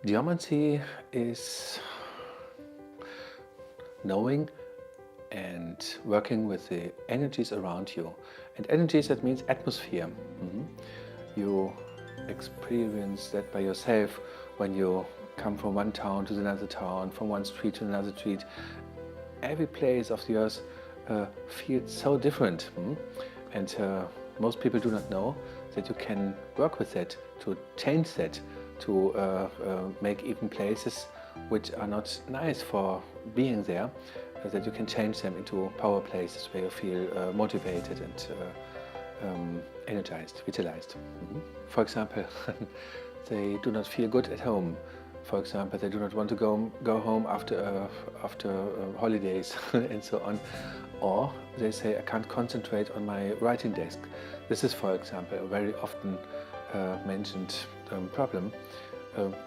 Geomancy is knowing and working with the energies around you. And energies, that means atmosphere. You experience that by yourself when you come from one town to another town, from one street to another street. Every place of the earth feels so different. And most people do not know that you can work with that, to change that, to make even places which are not nice for being there, that you can change them into power places where you feel motivated and energized, vitalized. For example, they do not feel good at home. For example, they do not want to go home after holidays and so on. Or they say, I can't concentrate on my writing desk. This is, for example, a very often mentioned problem.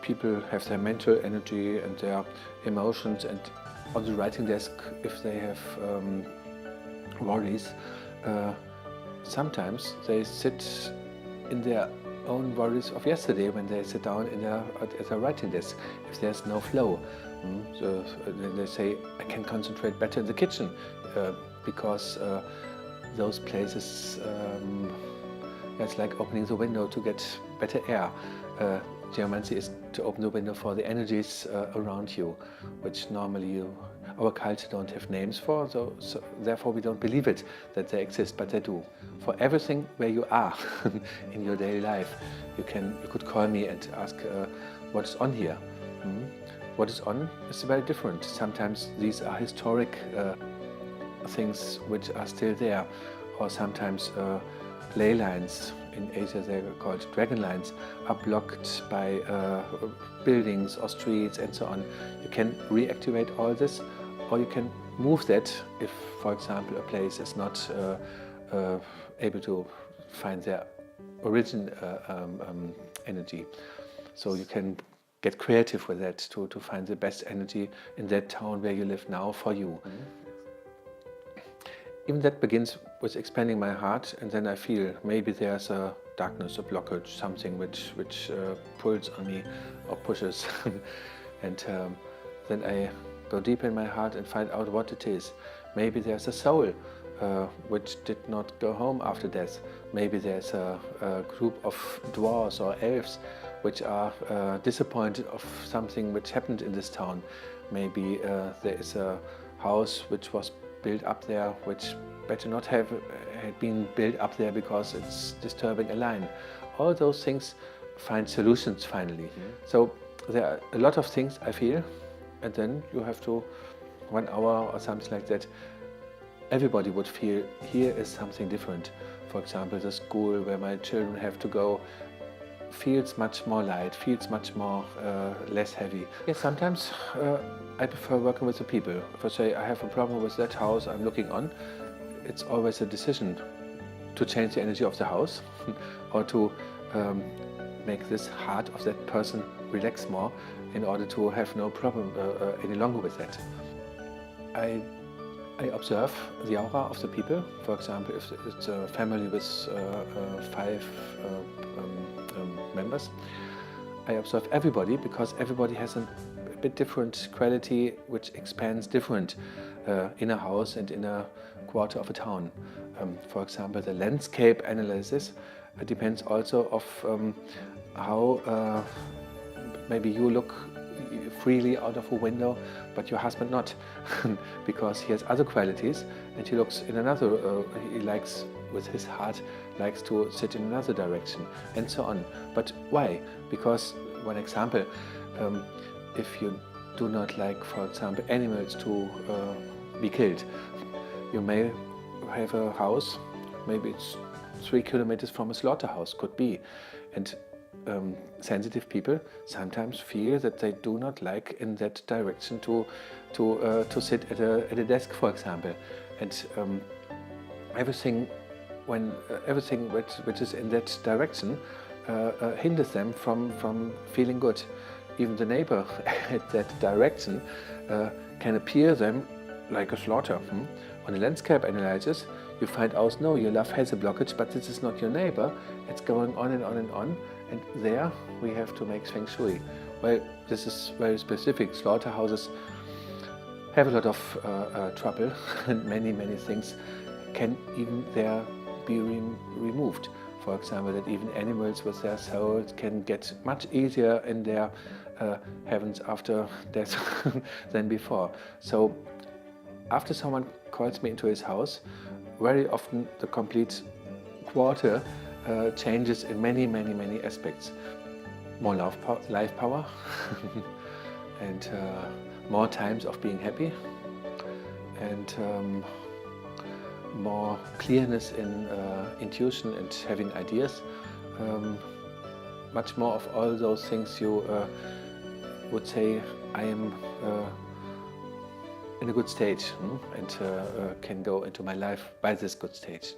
People have their mental energy and their emotions, and on the writing desk, if they have worries, sometimes they sit in their own worries of yesterday when they sit down at their writing desk, if there's no flow. So they say, I can concentrate better in the kitchen because those places, it's like opening the window to get better air. Geomancy is to open the window for the energies around you, which normally our culture don't have names for, so therefore we don't believe it, that they exist, but they do. For everything where you are in your daily life, you could call me and ask what is on here. What is on is very different. Sometimes these are historic things which are still there, or sometimes ley lines. In Asia they're called dragon lines, are blocked by buildings or streets and so on. You can reactivate all this, or you can move that if, for example, a place is not able to find their origin energy. So you can get creative with that to find the best energy in that town where you live now for you. Even that begins with expanding my heart, and then I feel maybe there's a darkness, a blockage, something which pulls on me or pushes. And then I go deep in my heart and find out what it is. Maybe there's a soul which did not go home after death. Maybe there's a group of dwarves or elves which are disappointed of something which happened in this town. Maybe there is a house which was built up there, which better not have had been built up there because it's disturbing a line. All those things find solutions finally. So there are a lot of things I feel, and then you have to, 1 hour or something like that, everybody would feel here is something different. For example, the school where my children have to go feels much more light, feels much more less heavy. Yes, sometimes I prefer working with the people. If I say I have a problem with that house I'm looking on, it's always a decision to change the energy of the house or to make this heart of that person relax more in order to have no problem any longer with that. I observe the aura of the people. For example, if it's a family with 5 members, I observe everybody, because everybody has a bit different quality which expands different in a house and in a quarter of a town. For example, the landscape analysis depends also of how maybe you look freely out of a window, but your husband not, because he has other qualities and he looks in another, he likes with his heart, likes to sit in another direction and so on. But why? Because, one example, if you do not like, for example, animals to be killed, you may have a house, maybe it's 3 kilometers from a slaughterhouse, could be, and sensitive people sometimes feel that they do not like in that direction to sit at a desk, for example, and everything which is in that direction hinders them from feeling good. Even the neighbor at that direction can appear them like a slaughter. On the landscape analysis, you find out, no, your love has a blockage, but this is not your neighbor. It's going on and on and on. And there we have to make feng shui. well, this is very specific. Slaughterhouses have a lot of trouble, and many things can even there be removed. For example, that even animals with their souls can get much easier in their heavens after death than before. So after someone calls me into his house, very often the complete quarter changes in many aspects. More life power and more times of being happy, and more clearness in intuition and having ideas. Much more of all those things you would say, I am in a good state and can go into my life by this good state.